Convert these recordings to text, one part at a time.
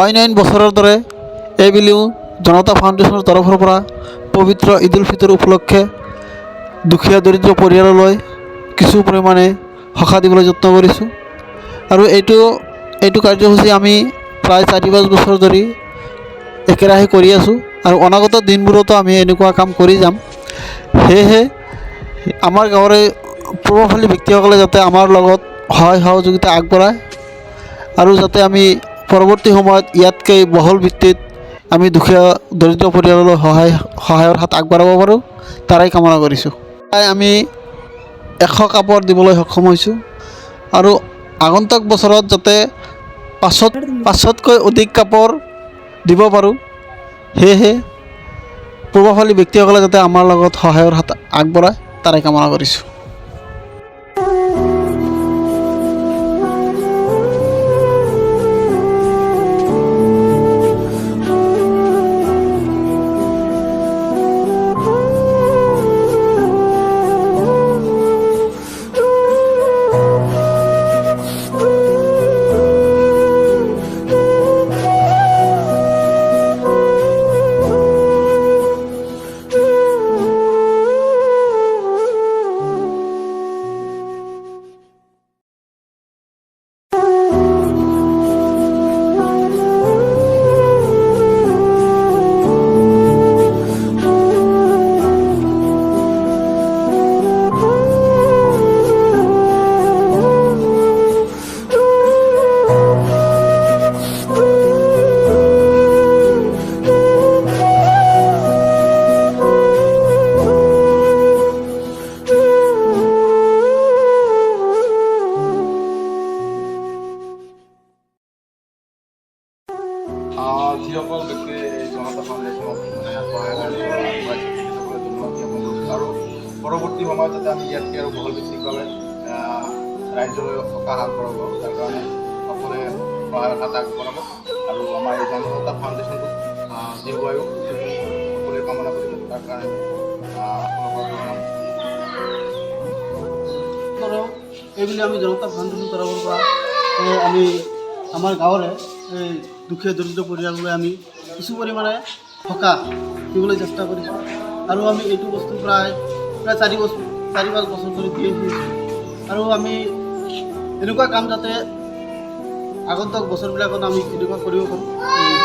অইন বছৰৰ দৰে এইবুলিও জনতা ফাউণ্ডেশ্যনৰ তৰফৰ পৰা পবিত্ৰ ঈদ উল ফিতৰ উপলক্ষে দুখীয়া দৰিদ্ৰ পৰিয়াললৈ কিছু পৰিমাণে সকাহ দিবলৈ যত্ন কৰিছোঁ। আৰু এইটো কাৰ্যসূচী আমি প্ৰায় 4-5 বছৰ ধৰি একেৰাহে কৰি আছোঁ আৰু অনাগত দিনবোৰতো আমি এনেকুৱা কাম কৰি যাম। সেয়েহে আমাৰ গাঁৱৰে প্ৰভাৱশালী ব্যক্তিসকলে যাতে আমাৰ লগত সহায় সহযোগিতা আগবঢ়ায় আৰু যাতে আমি পৰৱৰ্তী সময়ত ইয়াতকৈ বহল ভিত্তিত আমি দুখীয়া দৰিদ্ৰ পৰিয়াললৈ সহায়ৰ হাত আগবঢ়াব পাৰোঁ, তাৰে কামনা কৰিছোঁ। আমি 100 কাপৰ দিবলৈ সক্ষম হৈছোঁ আৰু আগন্তুক বছৰত যাতে 500তকৈ অধিক কাপৰ দিব পাৰোঁ। সেয়েহে প্ৰভাৱশালী ব্যক্তিসকলে যাতে আমাৰ লগত সহায়ৰ হাত আগবঢ়ায়, তাৰে কামনা কৰিছোঁ। যিসকল ব্যক্তিয়ে এই জনতা ফাউণ্ডেশ্যনক সহায় আগবঢ়াইছে তেখেতসকলে ধন্যবাদ জ্ঞাপন কৰিছোঁ। আৰু পৰৱৰ্তী সময়ত যাতে আমি ইয়াতকৈ আৰু বহল ভিত্তিকভাৱে ৰাইজলৈ সকাহ আগবঢ়াব, তাৰ কাৰণে সকলোৱে সহায়ৰ হাত আগবঢ়াব আৰু আমাৰ এই জনতা ফাউণ্ডেশ্যনটোক দীৰ্ঘায়ু সকলোৱে কামনা কৰিব, তাৰ কাৰণে এইবুলি আমি জনতা ফাউণ্ডেশ্যন তৰফৰ পৰা আমি আমাৰ গাঁৱৰে এই দুখীয়া দৰিদ্ৰ পৰিয়াললৈ আমি কিছু পৰিমাণে সকাহ দিবলৈ চেষ্টা কৰিছোঁ আৰু আমি এইটো বস্তু প্ৰায় 4-5 বছৰ ধৰি দি আহিছোঁ আৰু আমি এনেকুৱা কাম যাতে আগন্তুক বছৰবিলাকত আমি এনেকুৱা কৰিব পাৰোঁ,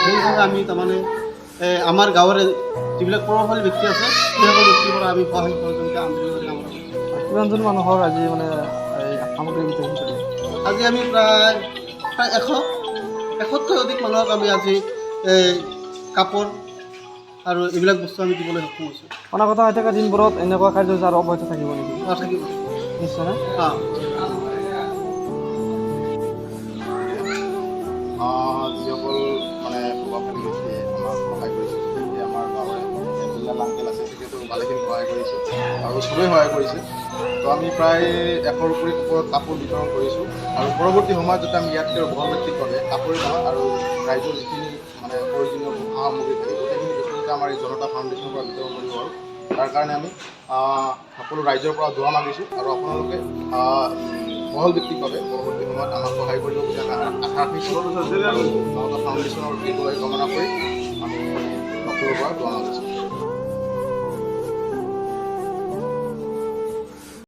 সেইকাৰণে আমি তাৰমানে আমাৰ গাঁৱৰে যিবিলাক প্ৰভাৱশালী ব্যক্তি আছে সেইসকল ব্যক্তিৰ পৰা আমি সহায় সহযোগিতা আন্তৰিকতাৰে কামনা কৰিছোঁ। কিমানজন মানুহক আজি মানে সামগ্ৰী বিতৰণ কৰিলে? আজি আমি প্ৰায় 100তকৈ অধিক মানুহক আমি আজি কাপোৰ আৰু এইবিলাক বস্তু আমি দিবলৈ সক্ষম হৈছোঁ। অনাগত হৈ থকা দিনবোৰত এনেকুৱা কাৰ্যসূচী আৰু অব্যাহত থাকিব নেকি? থাকিব নিশ্চয় না? যিসকল মানে প্ৰভাৱশালী ব্যক্তিয়ে আমাক সহায় কৰিছে, এতিয়া আমাৰ গাঁৱৰে এজনমান আংকেল আছে, তেখেতেও ভালেখিনি সহায় কৰিছে আৰু চবেই সহায় কৰিছে। তো আমি প্ৰায় 100ৰ ওপৰত কাপোৰ বিতৰণ কৰিছোঁ আৰু পৰৱৰ্তী সময়ত যাতে আমি ইয়াতকৈ বহল ভিত্তিকভাৱে কাপোৰেই নহয় আৰু ৰাইজৰ যিখিনি মানে প্ৰয়োজনীয় সামগ্ৰী থাকে গোটেইখিনি বস্তু যাতে আমাৰ এই জনতা ফাউণ্ডেশ্যনৰ পৰা বিতৰণ কৰিব পাৰোঁ, তাৰ কাৰণে আমি সকলো ৰাইজৰ পৰা দোৱা মাগিছোঁ আৰু আপোনালোকে বহল ভিত্তিকভাৱে পৰৱৰ্তী সময়ত আমাক সহায় কৰিব বুলি আমি আশা ৰাখিছোঁ আৰু জনতা ফাউণ্ডেশ্যনৰ দীৰ্ঘায়ু কামনা কৰি আমি সকলোৰে পৰা দোৱা মাগিছোঁ।